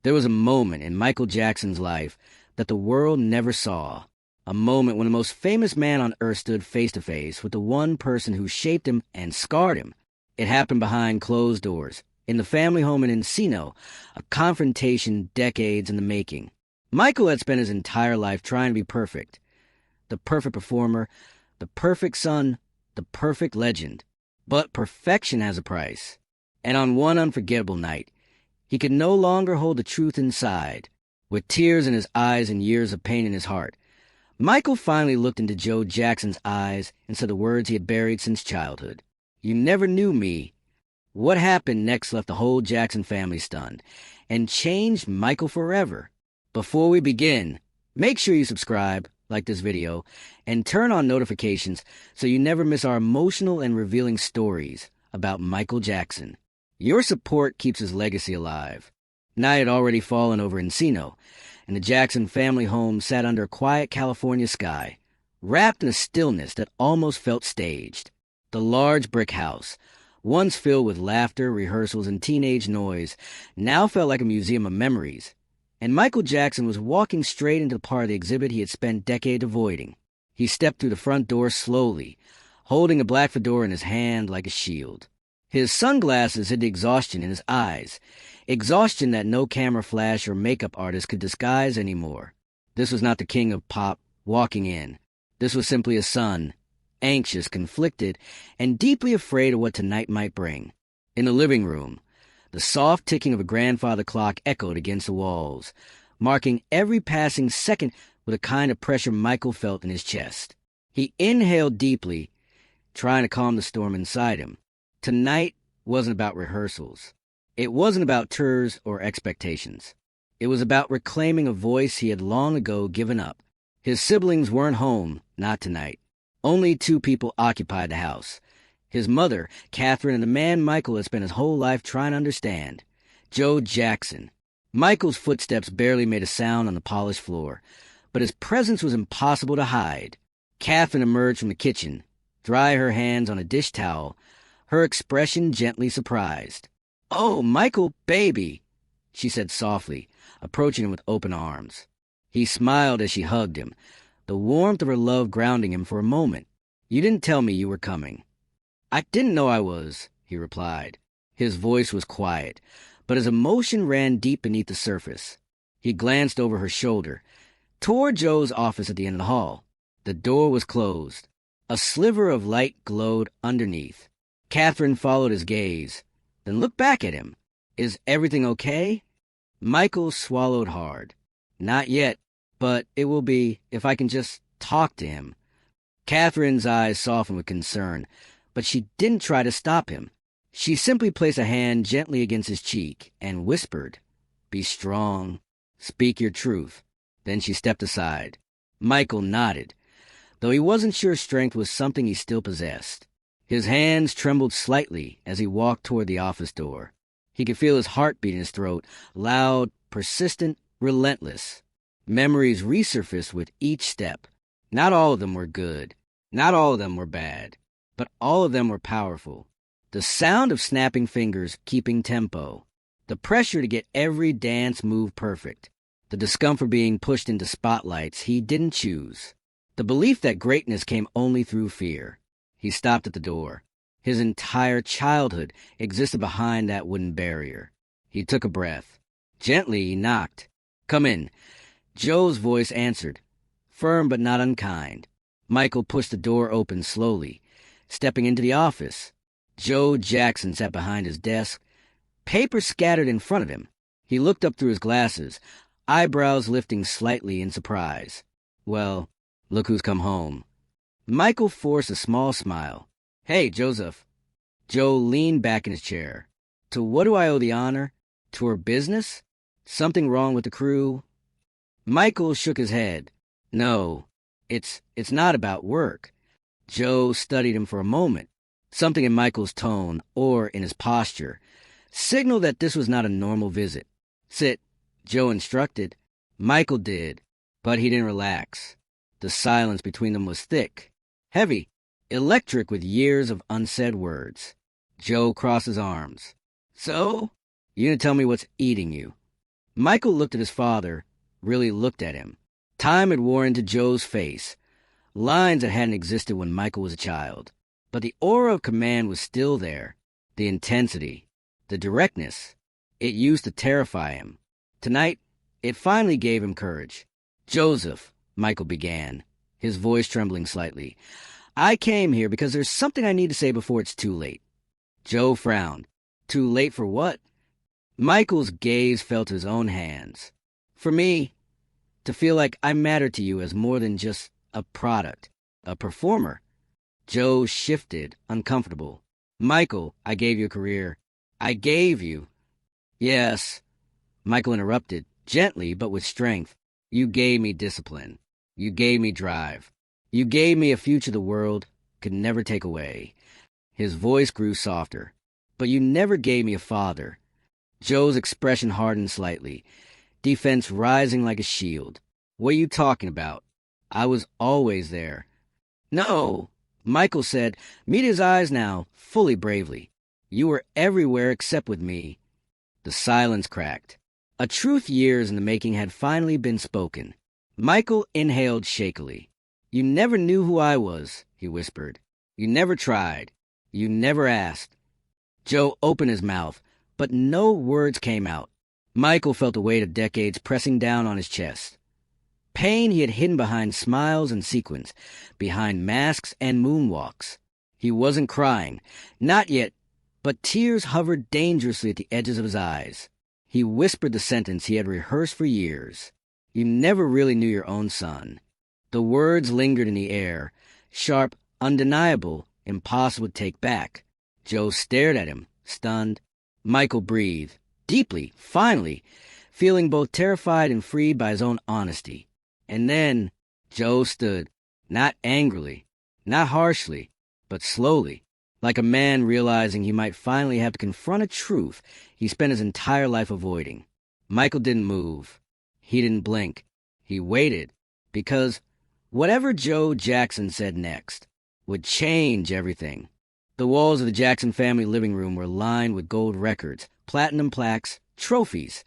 There was a moment in Michael Jackson's life that the world never saw. A moment when the most famous man on earth stood face to face with the one person who shaped him and scarred him. It happened behind closed doors, in the family home in Encino, a confrontation decades in the making. Michael had spent his entire life trying to be perfect. The perfect performer, the perfect son, the perfect legend. But perfection has a price. And on one unforgettable night, he could no longer hold the truth inside. With tears in his eyes and years of pain in his heart, Michael finally looked into Joe Jackson's eyes and said the words he had buried since childhood. "You never knew me." What happened next left the whole Jackson family stunned and changed Michael forever. Before we begin, make sure you subscribe, like this video, and turn on notifications so you never miss our emotional and revealing stories about Michael Jackson. Your support keeps his legacy alive. Night had already fallen over Encino, and the Jackson family home sat under a quiet California sky, wrapped in a stillness that almost felt staged. The large brick house, once filled with laughter, rehearsals, and teenage noise, now felt like a museum of memories. And Michael Jackson was walking straight into the part of the exhibit he had spent decades avoiding. He stepped through the front door slowly, holding a black fedora in his hand like a shield. His sunglasses hid the exhaustion in his eyes, exhaustion that no camera flash or makeup artist could disguise anymore. This was not the king of pop walking in. This was simply a son, anxious, conflicted, and deeply afraid of what tonight might bring. In the living room, the soft ticking of a grandfather clock echoed against the walls, marking every passing second with a kind of pressure Michael felt in his chest. He inhaled deeply, trying to calm the storm inside him. Tonight wasn't about rehearsals. It wasn't about tours or expectations. It was about reclaiming a voice he had long ago given up. His siblings weren't home, not tonight. Only two people occupied the house. His mother, Catherine, and the man Michael had spent his whole life trying to understand, Joe Jackson. Michael's footsteps barely made a sound on the polished floor, but his presence was impossible to hide. Catherine emerged from the kitchen, dry her hands on a dish towel, her expression gently surprised. "Oh, Michael, baby," she said softly, approaching him with open arms. He smiled as she hugged him, the warmth of her love grounding him for a moment. "You didn't tell me you were coming." "I didn't know I was," he replied. His voice was quiet, but his emotion ran deep beneath the surface. He glanced over her shoulder, toward Joe's office at the end of the hall. The door was closed. A sliver of light glowed underneath. Catherine followed his gaze, then looked back at him. "Is everything okay?" Michael swallowed hard. "Not yet, but it will be if I can just talk to him." Catherine's eyes softened with concern, but she didn't try to stop him. She simply placed a hand gently against his cheek and whispered, "Be strong. Speak your truth." Then she stepped aside. Michael nodded, though he wasn't sure strength was something he still possessed. His hands trembled slightly as he walked toward the office door. He could feel his heartbeat in his throat, loud, persistent, relentless. Memories resurfaced with each step. Not all of them were good. Not all of them were bad. But all of them were powerful. The sound of snapping fingers keeping tempo. The pressure to get every dance move perfect. The discomfort being pushed into spotlights he didn't choose. The belief that greatness came only through fear. He stopped at the door. His entire childhood existed behind that wooden barrier. He took a breath. Gently, he knocked. "Come in." Joe's voice answered, firm but not unkind. Michael pushed the door open slowly, stepping into the office. Joe Jackson sat behind his desk, papers scattered in front of him. He looked up through his glasses, eyebrows lifting slightly in surprise. "Well, look who's come home." Michael forced a small smile. "Hey, Joseph." Joe leaned back in his chair. "To what do I owe the honor? To her business? Something wrong with the crew?" Michael shook his head. "No, it's not about work." Joe studied him for a moment. Something in Michael's tone, or in his posture, signaled that this was not a normal visit. "Sit," Joe instructed. Michael did, but he didn't relax. The silence between them was thick, heavy, electric with years of unsaid words. Joe crossed his arms. "So, you gonna tell me what's eating you?" Michael looked at his father, really looked at him. Time had worn into Joe's face, lines that hadn't existed when Michael was a child. But the aura of command was still there, the intensity, the directness. It used to terrify him. Tonight, it finally gave him courage. "Joseph," Michael began, his voice trembling slightly, "I came here because there's something I need to say before it's too late." Joe frowned. Too late for what? Michael's gaze fell to his own hands. "For me, to feel like I matter to you as more than just a product, a performer." Joe shifted, uncomfortable. "Michael, I gave you a career. I gave you—" "Yes," Michael interrupted, gently but with strength. "You gave me discipline. You gave me drive. You gave me a future the world could never take away." His voice grew softer. "But you never gave me a father." Joe's expression hardened slightly, defense rising like a shield. "What are you talking about? I was always there." "No," Michael said, meet his eyes now, fully bravely. "You were everywhere except with me." The silence cracked. A truth years in the making had finally been spoken. Michael inhaled shakily. "You never knew who I was," he whispered. "You never tried. You never asked." Joe opened his mouth, but no words came out. Michael felt the weight of decades pressing down on his chest. Pain he had hidden behind smiles and sequins, behind masks and moonwalks. He wasn't crying, not yet, but tears hovered dangerously at the edges of his eyes. He whispered the sentence he had rehearsed for years. "You never really knew your own son." The words lingered in the air, sharp, undeniable, impossible to take back. Joe stared at him, stunned. Michael breathed, deeply, finally, feeling both terrified and freed by his own honesty. And then Joe stood, not angrily, not harshly, but slowly, like a man realizing he might finally have to confront a truth he spent his entire life avoiding. Michael didn't move. He didn't blink. He waited, because whatever Joe Jackson said next would change everything. The walls of the Jackson family living room were lined with gold records, platinum plaques, trophies,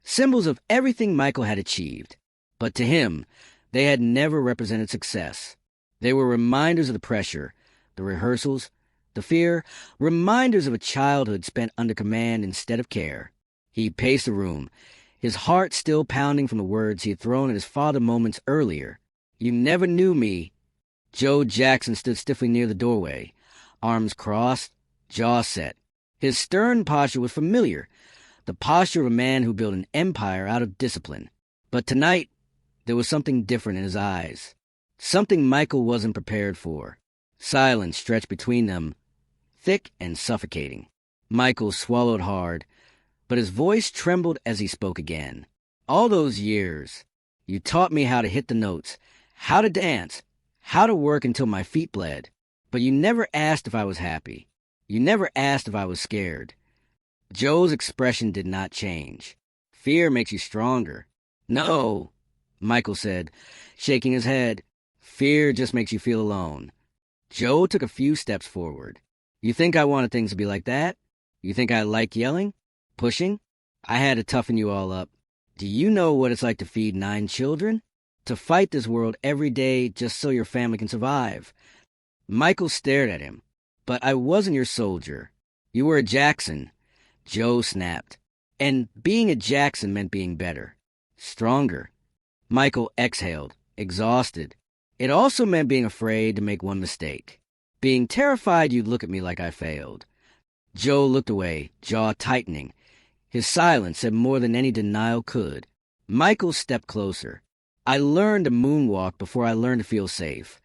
symbols of everything Michael had achieved. But to him, they had never represented success. They were reminders of the pressure, the rehearsals, the fear, reminders of a childhood spent under command instead of care. He paced the room, his heart still pounding from the words he had thrown at his father moments earlier. "You never knew me." Joe Jackson stood stiffly near the doorway, arms crossed, jaw set. His stern posture was familiar, the posture of a man who built an empire out of discipline. But tonight, there was something different in his eyes, something Michael wasn't prepared for. Silence stretched between them, thick and suffocating. Michael swallowed hard, but his voice trembled as he spoke again. "All those years, you taught me how to hit the notes, how to dance, how to work until my feet bled. But you never asked if I was happy. You never asked if I was scared." Joe's expression did not change. "Fear makes you stronger." "No," Michael said, shaking his head. "Fear just makes you feel alone." Joe took a few steps forward. "You think I wanted things to be like that? You think I liked yelling? Pushing? I had to toughen you all up. Do you know what it's like to feed 9 children? To fight this world every day just so your family can survive?" Michael stared at him. "But I wasn't your soldier. You were a Jackson." Joe snapped. "And being a Jackson meant being better. Stronger." Michael exhaled, exhausted. "It also meant being afraid to make one mistake. Being terrified you'd look at me like I failed." Joe looked away, jaw tightening. His silence said more than any denial could. Michael stepped closer. "I learned to moonwalk before I learned to feel safe."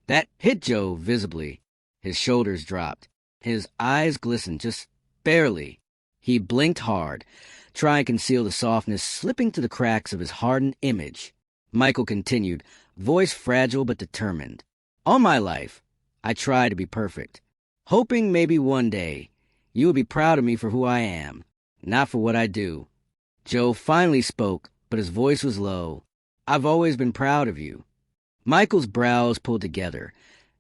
That hit Joe visibly. His shoulders dropped. His eyes glistened, just barely. He blinked hard, trying to conceal the softness slipping through the cracks of his hardened image. Michael continued, voice fragile but determined. "All my life, I tried to be perfect, hoping maybe one day you would be proud of me for who I am, not for what I do." Joe finally spoke, but his voice was low. "I've always been proud of you." Michael's brows pulled together,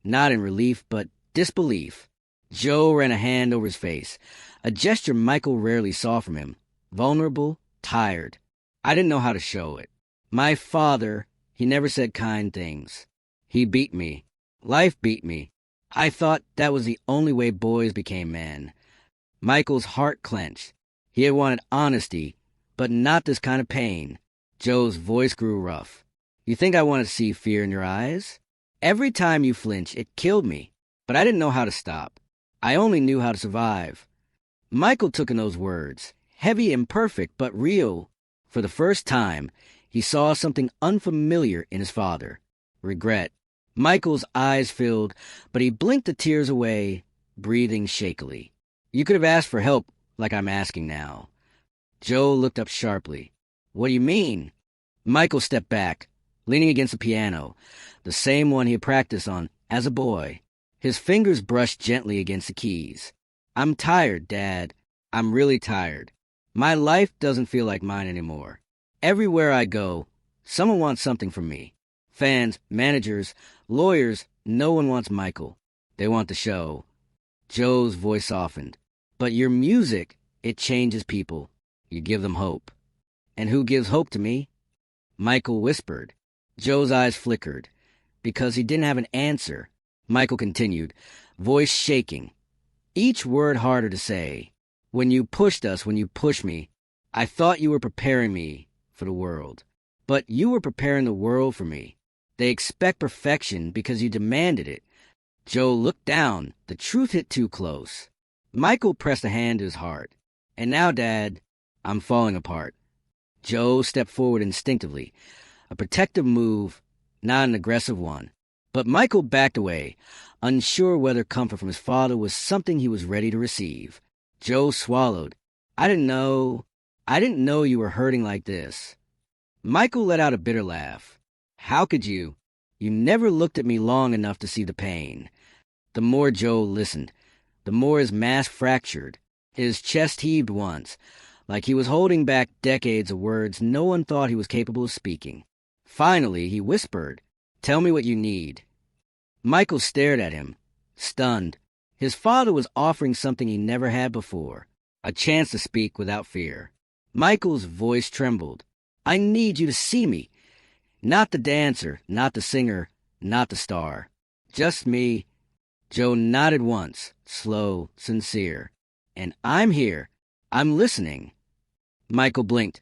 not in relief, but disbelief. Joe ran a hand over his face, a gesture Michael rarely saw from him, vulnerable, tired. I didn't know how to show it. My father, he never said kind things. He beat me. Life beat me. I thought that was the only way boys became men. Michael's heart clenched. He had wanted honesty, but not this kind of pain. Joe's voice grew rough. You think I want to see fear in your eyes? Every time you flinch, it killed me. But I didn't know how to stop. I only knew how to survive. Michael took in those words, heavy, imperfect, but real. For the first time, he saw something unfamiliar in his father. Regret. Michael's eyes filled, but he blinked the tears away, breathing shakily. You could have asked for help, like I'm asking now. Joe looked up sharply. What do you mean? Michael stepped back, leaning against the piano, the same one he had practiced on as a boy. His fingers brushed gently against the keys. I'm tired, Dad. I'm really tired. My life doesn't feel like mine anymore. Everywhere I go, someone wants something from me. Fans, managers, lawyers, no one wants Michael. They want the show. Joe's voice softened. But your music, it changes people. You give them hope. And who gives hope to me? Michael whispered. Joe's eyes flickered. Because he didn't have an answer. Michael continued, voice shaking. Each word harder to say. When you pushed us, when you pushed me, I thought you were preparing me for the world. But you were preparing the world for me. They expect perfection because you demanded it. Joe looked down. The truth hit too close. Michael pressed a hand to his heart. And now, Dad, I'm falling apart. Joe stepped forward instinctively. A protective move, not an aggressive one. But Michael backed away, unsure whether comfort from his father was something he was ready to receive. Joe swallowed. I didn't know you were hurting like this. Michael let out a bitter laugh. How could you? You never looked at me long enough to see the pain. The more Joe listened, the more his mask fractured. His chest heaved once, like he was holding back decades of words no one thought he was capable of speaking. Finally, he whispered, Tell me what you need. Michael stared at him, stunned. His father was offering something he never had before, a chance to speak without fear. Michael's voice trembled. I need you to see me. Not the dancer, not the singer, not the star. Just me. Joe nodded once, slow, sincere. And I'm here. I'm listening. Michael blinked,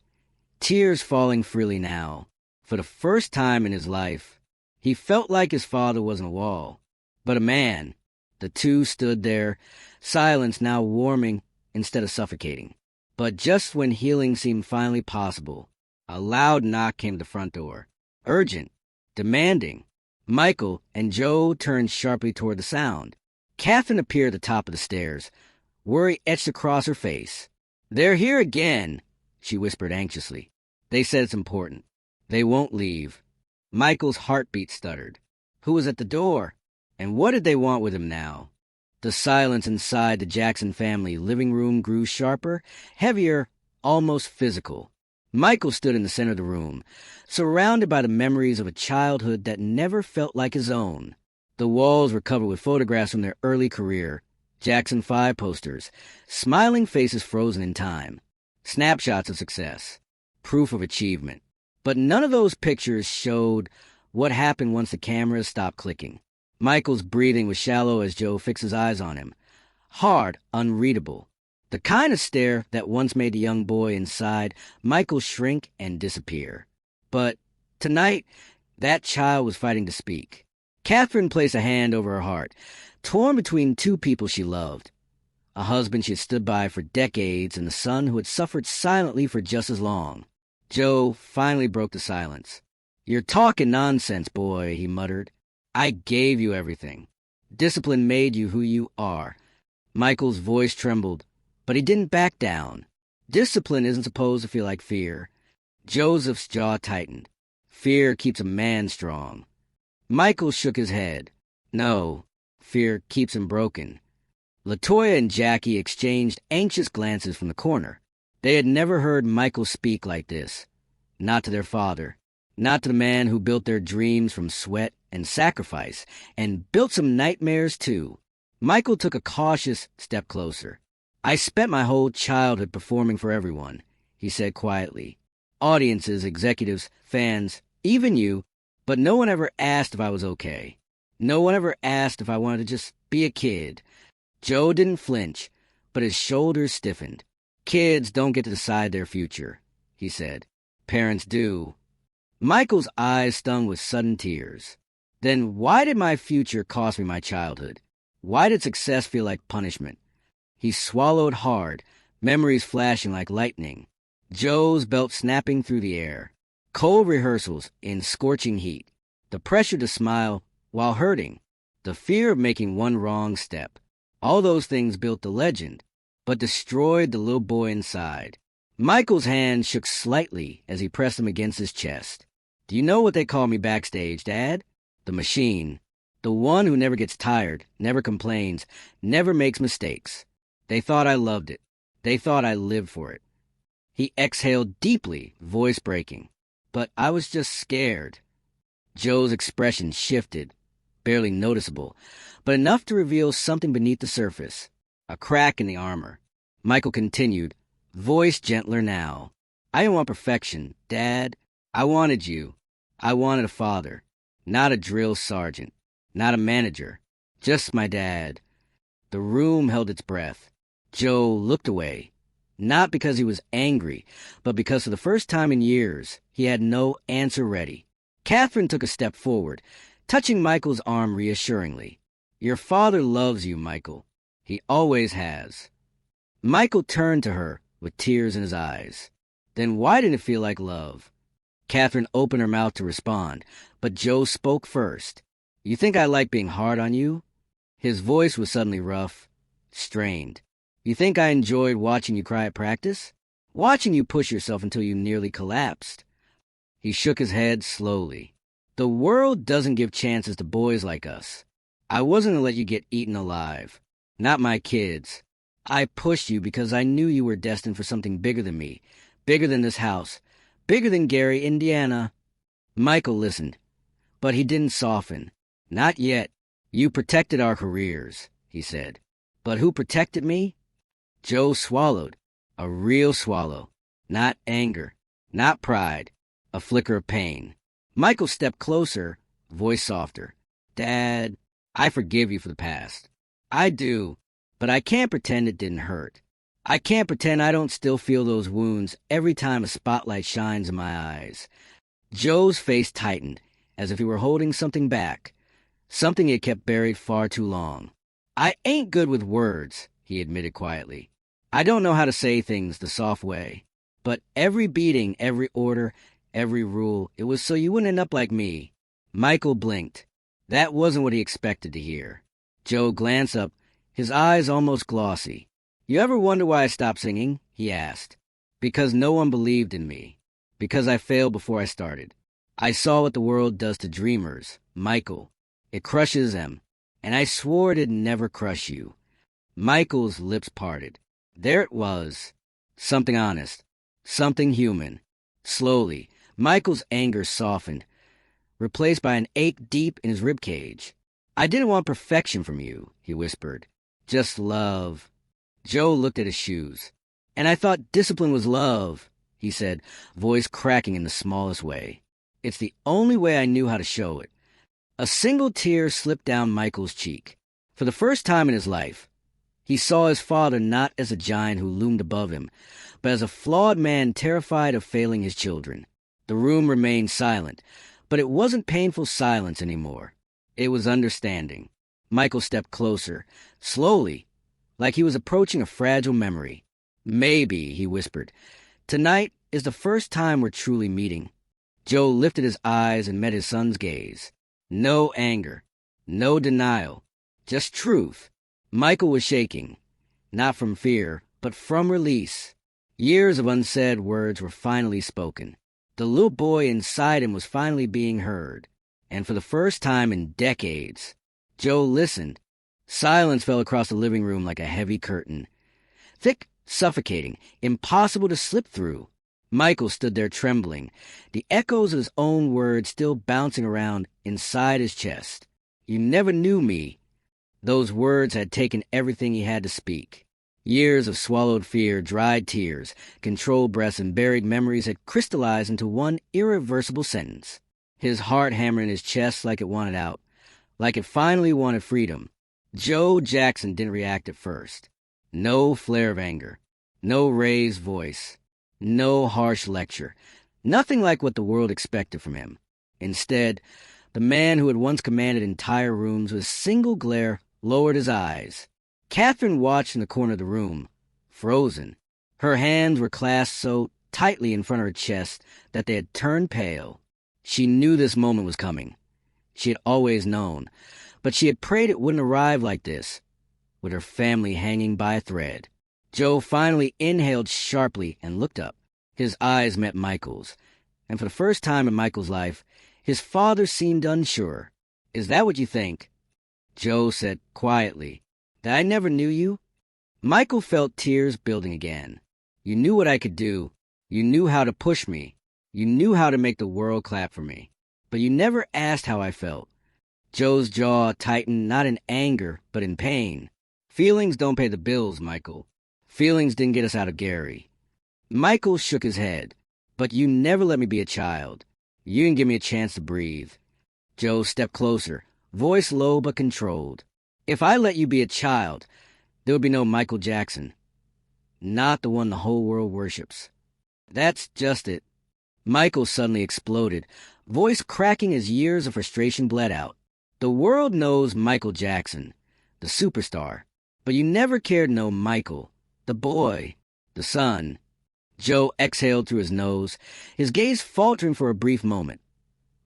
tears falling freely now. For the first time in his life, he felt like his father wasn't a wall, but a man. The two stood there, silence now warming instead of suffocating. But just when healing seemed finally possible, a loud knock came to the front door. Urgent, demanding. Michael and Joe turned sharply toward the sound. Catherine appeared at the top of the stairs, worry etched across her face. They're here again, she whispered anxiously. They said it's important. They won't leave. Michael's heartbeat stuttered. Who was at the door? And what did they want with him now? The silence inside the Jackson family living room grew sharper, heavier, almost physical. Michael stood in the center of the room, surrounded by the memories of a childhood that never felt like his own. The walls were covered with photographs from their early career, Jackson 5 posters, smiling faces frozen in time, snapshots of success, proof of achievement. But none of those pictures showed what happened once the cameras stopped clicking. Michael's breathing was shallow as Joe fixed his eyes on him. Hard, unreadable. The kind of stare that once made the young boy inside Michael shrink and disappear. But tonight, that child was fighting to speak. Catherine placed a hand over her heart, torn between two people she loved. A husband she had stood by for decades and a son who had suffered silently for just as long. Joe finally broke the silence. You're talking nonsense, boy, he muttered. I gave you everything. Discipline made you who you are. Michael's voice trembled, but he didn't back down. Discipline isn't supposed to feel like fear. Joseph's jaw tightened. Fear keeps a man strong. Michael shook his head. No, fear keeps him broken. LaToya and Jackie exchanged anxious glances from the corner. They had never heard Michael speak like this. Not to their father. Not to the man who built their dreams from sweat and sacrifice, and built some nightmares too. Michael took a cautious step closer. I spent my whole childhood performing for everyone, he said quietly. audiences, executives, fans, even you, but no one ever asked if I was okay. No one ever asked if I wanted to just be a kid. Joe didn't flinch, but his shoulders stiffened. Kids don't get to decide their future, he said. Parents do. Michael's eyes stung with sudden tears. Then why did my future cost me my childhood? Why did success feel like punishment? He swallowed hard, memories flashing like lightning. Joe's belt snapping through the air. Cold rehearsals in scorching heat. The pressure to smile while hurting. The fear of making one wrong step. All those things built the legend, but destroyed the little boy inside. Michael's hand shook slightly as he pressed him against his chest. Do you know what they call me backstage, Dad? The machine. The one who never gets tired, never complains, never makes mistakes. They thought I loved it. They thought I lived for it. He exhaled deeply, voice breaking. But I was just scared. Joe's expression shifted, barely noticeable, but enough to reveal something beneath the surface, a crack in the armor. Michael continued, voice gentler now. I didn't want perfection, Dad. I wanted you. I wanted a father, not a drill sergeant, not a manager, just my dad. The room held its breath. Joe looked away, not because he was angry, but because for the first time in years, he had no answer ready. Catherine took a step forward, touching Michael's arm reassuringly. Your father loves you, Michael. He always has. Michael turned to her with tears in his eyes. Then why didn't it feel like love? Catherine opened her mouth to respond, but Joe spoke first. You think I like being hard on you? His voice was suddenly rough, strained. You think I enjoyed watching you cry at practice? Watching you push yourself until you nearly collapsed? He shook his head slowly. The world doesn't give chances to boys like us. I wasn't going to let you get eaten alive. Not my kids. I pushed you because I knew you were destined for something bigger than me, bigger than this house, bigger than Gary, Indiana. Michael listened, but he didn't soften. Not yet. You protected our careers, he said. But who protected me? Joe swallowed. A real swallow. Not anger. Not pride. A flicker of pain. Michael stepped closer, voice softer. Dad, I forgive you for the past. I do, but I can't pretend it didn't hurt. I can't pretend I don't still feel those wounds every time a spotlight shines in my eyes. Joe's face tightened, as if he were holding something back, something he had kept buried far too long. I ain't good with words, he admitted quietly. I don't know how to say things the soft way. But every beating, every order, every rule, it was so you wouldn't end up like me. Michael blinked. That wasn't what he expected to hear. Joe glanced up, his eyes almost glossy. You ever wonder why I stopped singing? He asked. Because no one believed in me. Because I failed before I started. I saw what the world does to dreamers, Michael. It crushes them. And I swore it'd never crush you. Michael's lips parted. There it was. Something honest. Something human. Slowly, Michael's anger softened, replaced by an ache deep in his ribcage. I didn't want perfection from you, he whispered. Just love. Joe looked at his shoes. And I thought discipline was love, he said, voice cracking in the smallest way. It's the only way I knew how to show it. A single tear slipped down Michael's cheek. For the first time in his life, he saw his father not as a giant who loomed above him, but as a flawed man terrified of failing his children. The room remained silent, but it wasn't painful silence anymore. It was understanding. Michael stepped closer, slowly, like he was approaching a fragile memory. Maybe, he whispered, tonight is the first time we're truly meeting. Joe lifted his eyes and met his son's gaze. No anger, no denial, just truth. Michael was shaking, not from fear, but from release. Years of unsaid words were finally spoken. The little boy inside him was finally being heard. And for the first time in decades, Joe listened. Silence fell across the living room like a heavy curtain. Thick, suffocating, impossible to slip through. Michael stood there trembling, the echoes of his own words still bouncing around inside his chest. You never knew me. Those words had taken everything he had to speak. Years of swallowed fear, dried tears, controlled breaths, and buried memories had crystallized into one irreversible sentence. His heart hammered in his chest like it wanted out, like it finally wanted freedom. Joe Jackson didn't react at first. No flare of anger, no raised voice, no harsh lecture, nothing like what the world expected from him. Instead, the man who had once commanded entire rooms with a single glare lowered his eyes. Catherine watched in the corner of the room, frozen. Her hands were clasped so tightly in front of her chest that they had turned pale. She knew this moment was coming. She had always known, but she had prayed it wouldn't arrive like this, with her family hanging by a thread. Joe finally inhaled sharply and looked up. His eyes met Michael's, and for the first time in Michael's life, his father seemed unsure. "Is that what you think?" Joe said quietly, "That I never knew you?" Michael felt tears building again. "You knew what I could do. You knew how to push me. You knew how to make the world clap for me. But you never asked how I felt." Joe's jaw tightened, not in anger, but in pain. "Feelings don't pay the bills, Michael. Feelings didn't get us out of Gary." Michael shook his head. "But you never let me be a child. You didn't give me a chance to breathe." Joe stepped closer, voice low but controlled. "If I let you be a child, there would be no Michael Jackson. Not the one the whole world worships." "That's just it." Michael suddenly exploded, voice cracking as years of frustration bled out. "The world knows Michael Jackson, the superstar, but you never cared to know Michael, the boy, the son." Joe exhaled through his nose, his gaze faltering for a brief moment,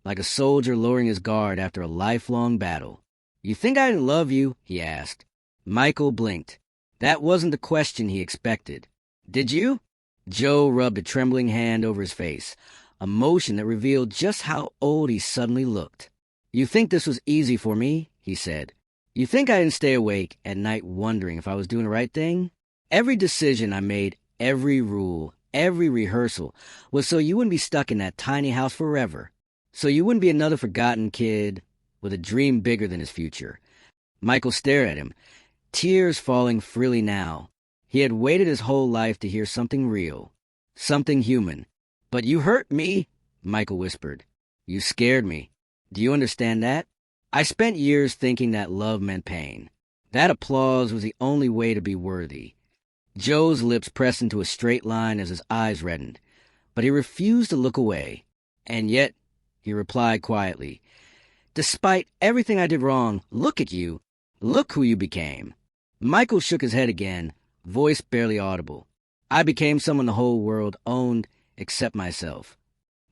like a soldier lowering his guard after a lifelong battle. "You think I didn't love you?" he asked. Michael blinked. That wasn't the question he expected. "Did you?" Joe rubbed a trembling hand over his face, a motion that revealed just how old he suddenly looked. "You think this was easy for me?" he said. "You think I didn't stay awake at night wondering if I was doing the right thing? Every decision I made, every rule, every rehearsal, was so you wouldn't be stuck in that tiny house forever. So you wouldn't be another forgotten kid with a dream bigger than his future." Michael stared at him, tears falling freely now. He had waited his whole life to hear something real, something human. "But you hurt me," Michael whispered. "You scared me. Do you understand that? I spent years thinking that love meant pain. That applause was the only way to be worthy." Joe's lips pressed into a straight line as his eyes reddened, but he refused to look away. "And yet," he replied quietly, "despite everything I did wrong, look at you. Look who you became." Michael shook his head again, voice barely audible. "I became someone the whole world owned except myself."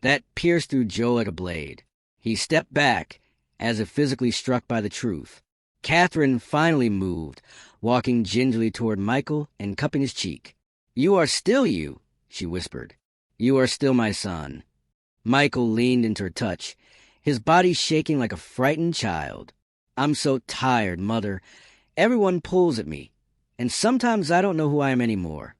That pierced through Joe like a blade. He stepped back, as if physically struck by the truth. Catherine finally moved, walking gingerly toward Michael and cupping his cheek. "You are still you," she whispered. "You are still my son." Michael leaned into her touch, his body shaking like a frightened child. "I'm so tired, Mother. Everyone pulls at me, and sometimes I don't know who I am anymore."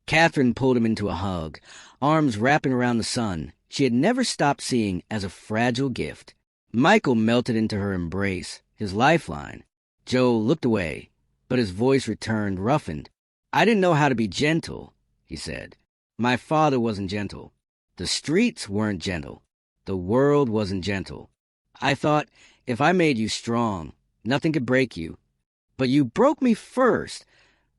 Catherine pulled him into a hug, arms wrapping around the son she had never stopped seeing as a fragile gift. Michael melted into her embrace, his lifeline. Joe looked away, but his voice returned, roughened. "I didn't know how to be gentle," he said. "My father wasn't gentle. The streets weren't gentle. The world wasn't gentle. I thought if I made you strong, nothing could break you. But you broke me first,"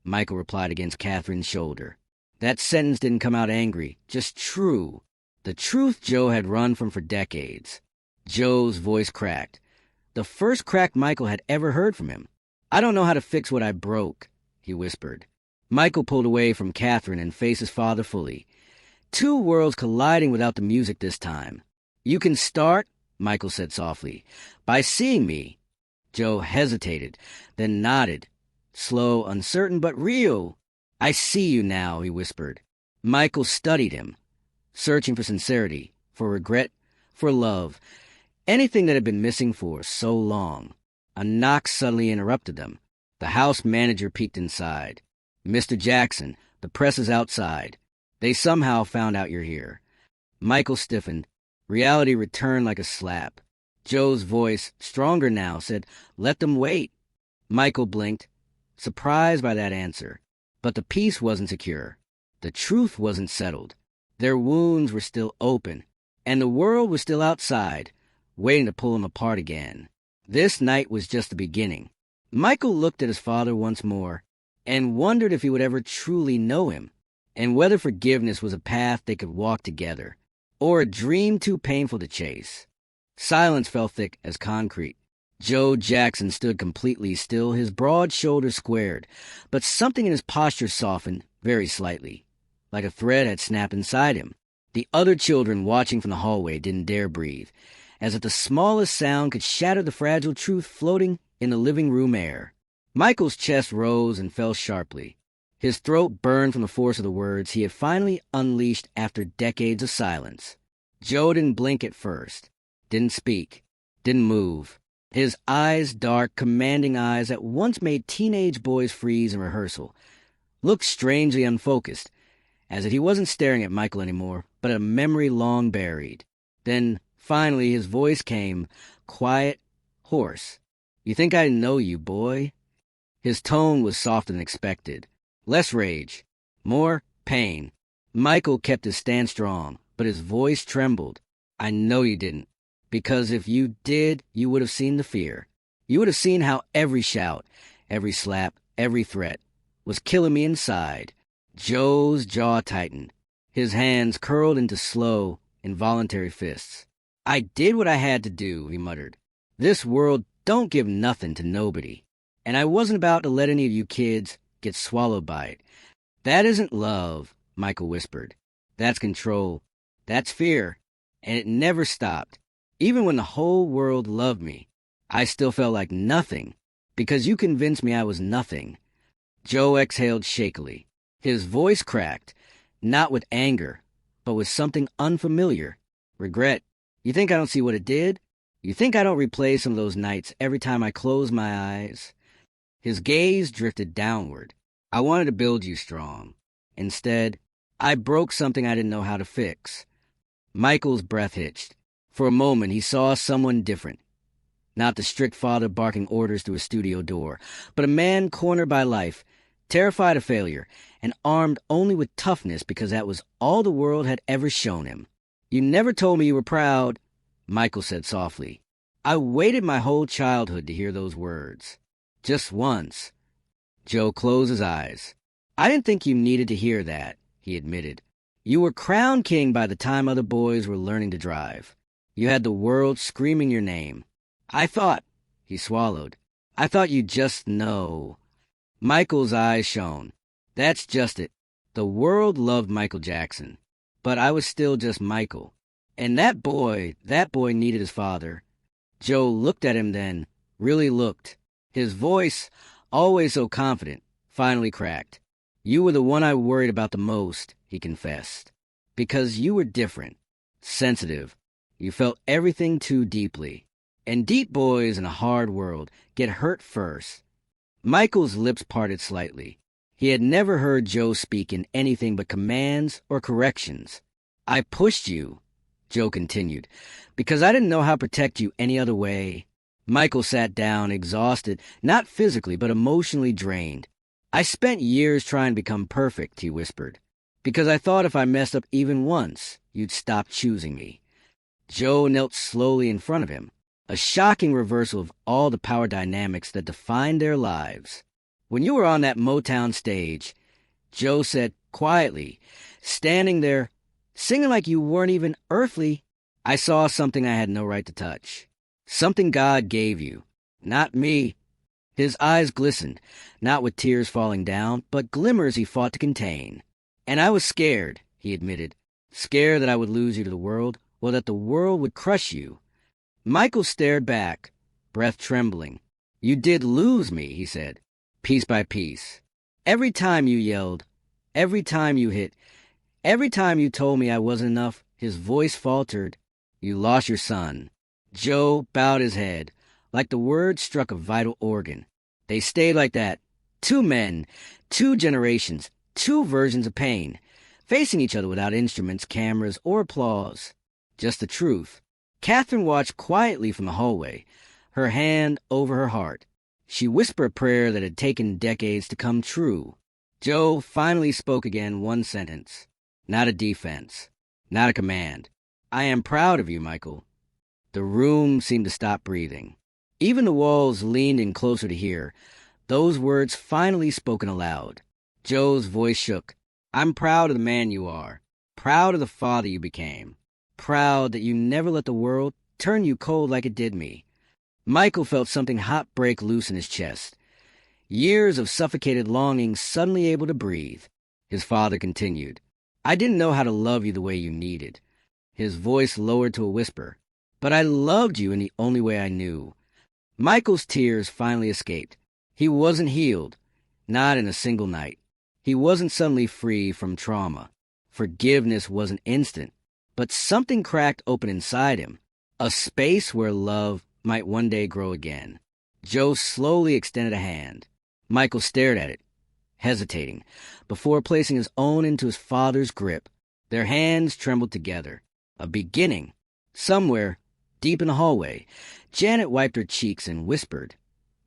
Michael replied against Catherine's shoulder. That sentence didn't come out angry, just true. The truth Joe had run from for decades. Joe's voice cracked. The first crack Michael had ever heard from him. "I don't know how to fix what I broke," he whispered. Michael pulled away from Catherine and faced his father fully. Two worlds colliding without the music this time. "You can start," Michael said softly, "by seeing me." Joe hesitated, then nodded. Slow, uncertain, but real. "I see you now," he whispered. Michael studied him, searching for sincerity, for regret, for love, anything that had been missing for so long. A knock suddenly interrupted them. The house manager peeked inside. "Mr. Jackson, the press is outside. They somehow found out you're here." Michael stiffened. Reality returned like a slap. Joe's voice, stronger now, said, "Let them wait." Michael blinked, surprised by that answer. But the peace wasn't secure. The truth wasn't settled. Their wounds were still open, and the world was still outside, waiting to pull them apart again. This night was just the beginning. Michael looked at his father once more and wondered if he would ever truly know him, and whether forgiveness was a path they could walk together, or a dream too painful to chase. Silence fell thick as concrete. Joe Jackson stood completely still, his broad shoulders squared, but something in his posture softened very slightly, like a thread had snapped inside him. The other children watching from the hallway didn't dare breathe, as if the smallest sound could shatter the fragile truth floating in the living room air. Michael's chest rose and fell sharply. His throat burned from the force of the words he had finally unleashed after decades of silence. Joe didn't blink at first, didn't speak, didn't move. His eyes, dark, commanding eyes that once made teenage boys freeze in rehearsal, looked strangely unfocused, as if he wasn't staring at Michael anymore, but at a memory long buried. Then, finally, his voice came, quiet, hoarse. "You think I know you, boy?" His tone was softer than expected. Less rage, more pain. Michael kept his stand strong, but his voice trembled. "I know you didn't. Because if you did, you would have seen the fear. You would have seen how every shout, every slap, every threat was killing me inside." Joe's jaw tightened. His hands curled into slow, involuntary fists. "I did what I had to do," he muttered. "This world don't give nothing to nobody. And I wasn't about to let any of you kids get swallowed by it. That isn't love," Michael whispered. "That's control. That's fear. And it never stopped. Even when the whole world loved me, I still felt like nothing, because you convinced me I was nothing." Joe exhaled shakily. His voice cracked, not with anger, but with something unfamiliar. "Regret. You think I don't see what it did? You think I don't replay some of those nights every time I close my eyes?" His gaze drifted downward. "I wanted to build you strong. Instead, I broke something I didn't know how to fix." Michael's breath hitched. For a moment, he saw someone different. Not the strict father barking orders through a studio door, but a man cornered by life, terrified of failure, and armed only with toughness because that was all the world had ever shown him. "You never told me you were proud," Michael said softly. "I waited my whole childhood to hear those words. Just once." Joe closed his eyes. "I didn't think you needed to hear that," he admitted. "You were crowned king by the time other boys were learning to drive. You had the world screaming your name. I thought," he swallowed, "I thought you'd just know." Michael's eyes shone. "That's just it. The world loved Michael Jackson. But I was still just Michael. And that boy needed his father." Joe looked at him then, really looked. His voice, always so confident, finally cracked. "You were the one I worried about the most," he confessed. "Because you were different, sensitive. You felt everything too deeply. And deep boys in a hard world get hurt first." Michael's lips parted slightly. He had never heard Joe speak in anything but commands or corrections. "I pushed you," Joe continued, "because I didn't know how to protect you any other way." Michael sat down, exhausted, not physically but emotionally drained. "I spent years trying to become perfect," he whispered, "because I thought if I messed up even once, you'd stop choosing me." Joe knelt slowly in front of him, a shocking reversal of all the power dynamics that defined their lives. "When you were on that Motown stage," Joe said quietly, "standing there, singing like you weren't even earthly, I saw something I had no right to touch. Something God gave you, not me." His eyes glistened, not with tears falling down, but glimmers he fought to contain. "And I was scared," he admitted, "scared that I would lose you to the world, or that the world would crush you." Michael stared back, breath trembling. "You did lose me," he said, "piece by piece. Every time you yelled, every time you hit, every time you told me I wasn't enough," his voice faltered, "you lost your son." Joe bowed his head, like the word struck a vital organ. They stayed like that. Two men, two generations, two versions of pain, facing each other without instruments, cameras, or applause. Just the truth. Catherine watched quietly from the hallway, her hand over her heart. She whispered a prayer that had taken decades to come true. Joe finally spoke again, one sentence. Not a defense. Not a command. I am proud of you, Michael. The room seemed to stop breathing. Even the walls leaned in closer to hear. Those words finally spoken aloud. Joe's voice shook. I'm proud of the man you are. Proud of the father you became. Proud that you never let the world turn you cold like it did me. Michael felt something hot break loose in his chest. Years of suffocated longing suddenly able to breathe. His father continued. I didn't know how to love you the way you needed. His voice lowered to a whisper. But I loved you in the only way I knew. Michael's tears finally escaped. He wasn't healed. Not in a single night. He wasn't suddenly free from trauma. Forgiveness wasn't instant. But something cracked open inside him. A space where love might one day grow again. Joe slowly extended a hand. Michael stared at it, hesitating, before placing his own into his father's grip. Their hands trembled together. A beginning. Somewhere, deep in the hallway, Janet wiped her cheeks and whispered,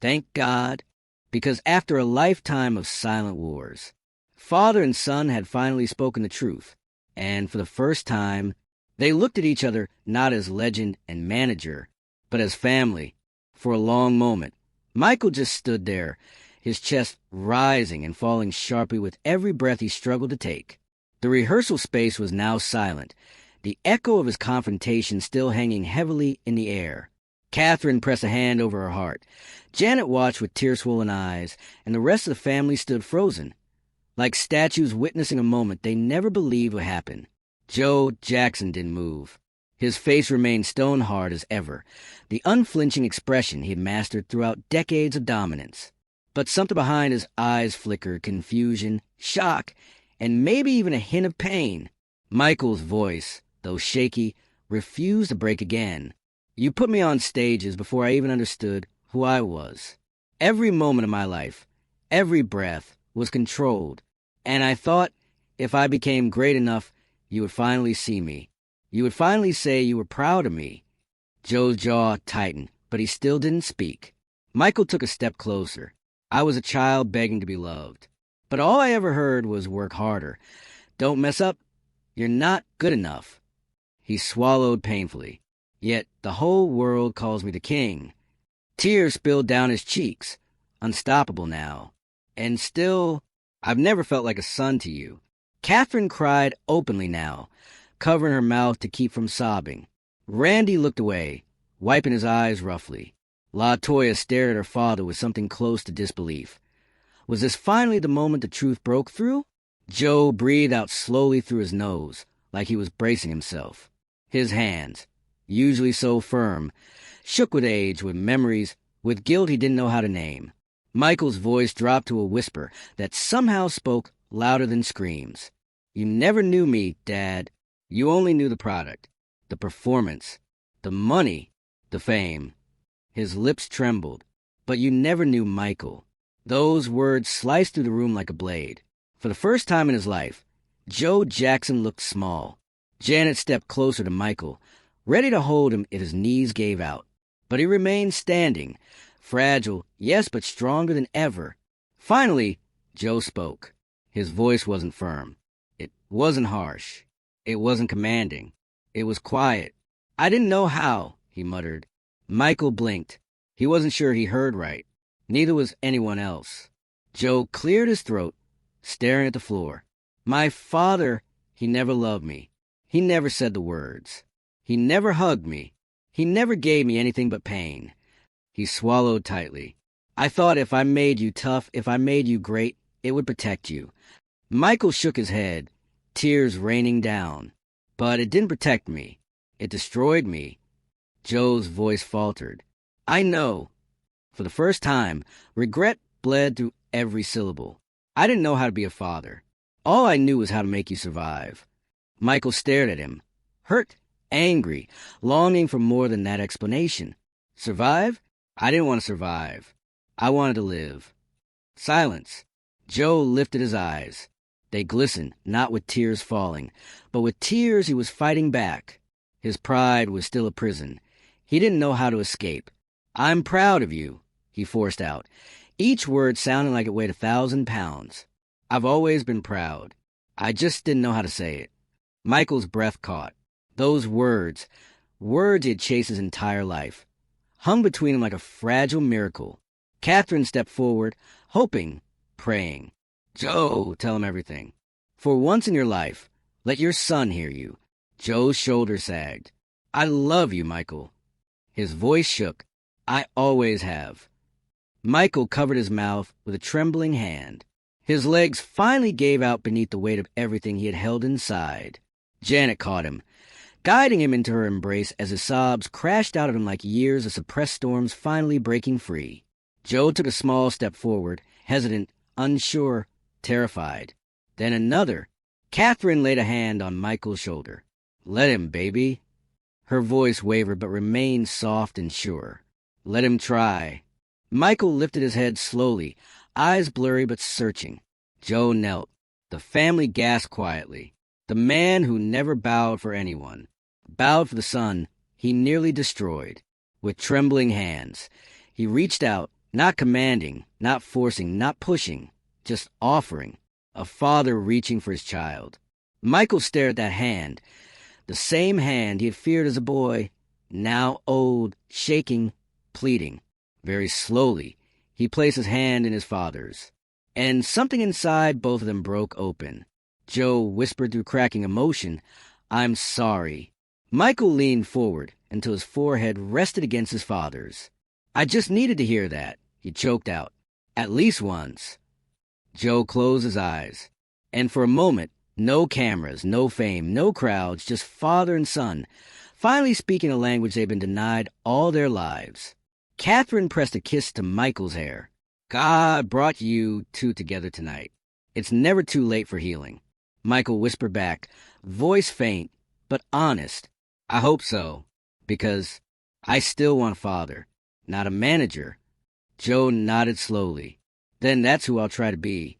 Thank God, because after a lifetime of silent wars, father and son had finally spoken the truth, and for the first time, they looked at each other not as legend and manager, but as family. For a long moment, Michael just stood there, his chest rising and falling sharply with every breath he struggled to take. The rehearsal space was now silent, the echo of his confrontation still hanging heavily in the air. Catherine pressed a hand over her heart. Janet watched with tear-swollen eyes, and the rest of the family stood frozen, like statues witnessing a moment they never believed would happen. Joe Jackson didn't move. His face remained stone-hard as ever, the unflinching expression he had mastered throughout decades of dominance. But something behind his eyes flickered, confusion, shock, and maybe even a hint of pain. Michael's voice, though shaky, refused to break again. You put me on stages before I even understood who I was. Every moment of my life, every breath, was controlled, and I thought if I became great enough, you would finally see me. You would finally say you were proud of me. Joe's jaw tightened, but he still didn't speak. Michael took a step closer. I was a child begging to be loved. But all I ever heard was work harder. Don't mess up. You're not good enough. He swallowed painfully. Yet the whole world calls me the king. Tears spilled down his cheeks. Unstoppable now. And still, I've never felt like a son to you. Catherine cried openly now, covering her mouth to keep from sobbing. Randy looked away, wiping his eyes roughly. LaToya stared at her father with something close to disbelief. Was this finally the moment the truth broke through? Joe breathed out slowly through his nose, like he was bracing himself. His hands, usually so firm, shook with age, with memories, with guilt he didn't know how to name. Michael's voice dropped to a whisper that somehow spoke louder than screams. You never knew me, Dad. You only knew the product, the performance, the money, the fame. His lips trembled. But you never knew Michael. Those words sliced through the room like a blade. For the first time in his life, Joe Jackson looked small. Janet stepped closer to Michael, ready to hold him if his knees gave out. But he remained standing, fragile, yes, but stronger than ever. Finally, Joe spoke. His voice wasn't firm. It wasn't harsh. It wasn't commanding. It was quiet. I didn't know how, he muttered. Michael blinked. He wasn't sure he heard right. Neither was anyone else. Joe cleared his throat, staring at the floor. My father, he never loved me. He never said the words. He never hugged me. He never gave me anything but pain. He swallowed tightly. I thought if I made you tough, if I made you great, it would protect you. Michael shook his head, tears raining down. But it didn't protect me. It destroyed me. Joe's voice faltered. I know. For the first time, regret bled through every syllable. I didn't know how to be a father. All I knew was how to make you survive. Michael stared at him, hurt, angry, longing for more than that explanation. Survive? I didn't want to survive. I wanted to live. Silence. Joe lifted his eyes. They glistened, not with tears falling, but with tears he was fighting back. His pride was still a prison. He didn't know how to escape. I'm proud of you, he forced out, each word sounding like it weighed 1,000 pounds. I've always been proud. I just didn't know how to say it. Michael's breath caught. Those words he had chased his entire life, hung between him like a fragile miracle. Catherine stepped forward, hoping, praying. Joe, tell him everything. For once in your life, let your son hear you. Joe's shoulders sagged. I love you, Michael. His voice shook. I always have. Michael covered his mouth with a trembling hand. His legs finally gave out beneath the weight of everything he had held inside. Janet caught him, guiding him into her embrace as his sobs crashed out of him like years of suppressed storms finally breaking free. Joe took a small step forward, hesitant, unsure, terrified. Then another. Catherine laid a hand on Michael's shoulder. Let him, baby. Her voice wavered but remained soft and sure. Let him try. Michael lifted his head slowly, eyes blurry but searching. Joe knelt. The family gasped quietly. The man who never bowed for anyone, bowed for the son he nearly destroyed. With trembling hands, he reached out, not commanding, not forcing, not pushing, just offering, a father reaching for his child. Michael stared at that hand, the same hand he had feared as a boy, now old, shaking, pleading. Very slowly, he placed his hand in his father's, and something inside both of them broke open. Joe whispered through cracking emotion, I'm sorry. Michael leaned forward until his forehead rested against his father's. I just needed to hear that, he choked out. At least once. Joe closed his eyes, and for a moment, no cameras, no fame, no crowds, just father and son, finally speaking a language they'd been denied all their lives. Catherine pressed a kiss to Michael's hair. God brought you two together tonight. It's never too late for healing. Michael whispered back, voice faint, but honest. I hope so, because I still want a father, not a manager. Joe nodded slowly. Then that's who I'll try to be.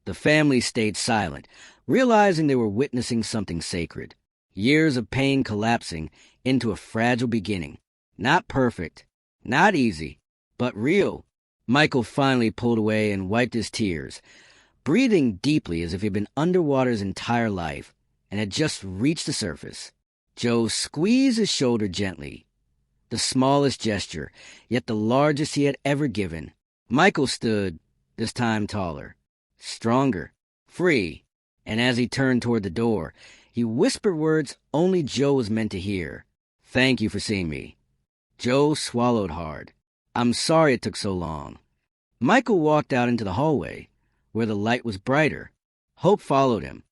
The family stayed silent, realizing they were witnessing something sacred. Years of pain collapsing into a fragile beginning. Not perfect, not easy, but real. Michael finally pulled away and wiped his tears, breathing deeply as if he'd been underwater his entire life and had just reached the surface. Joe squeezed his shoulder gently, the smallest gesture, yet the largest he had ever given. Michael stood, this time taller, stronger, free, and as he turned toward the door, he whispered words only Joe was meant to hear. Thank you for seeing me. Joe swallowed hard. I'm sorry it took so long. Michael walked out into the hallway, where the light was brighter. Hope followed him.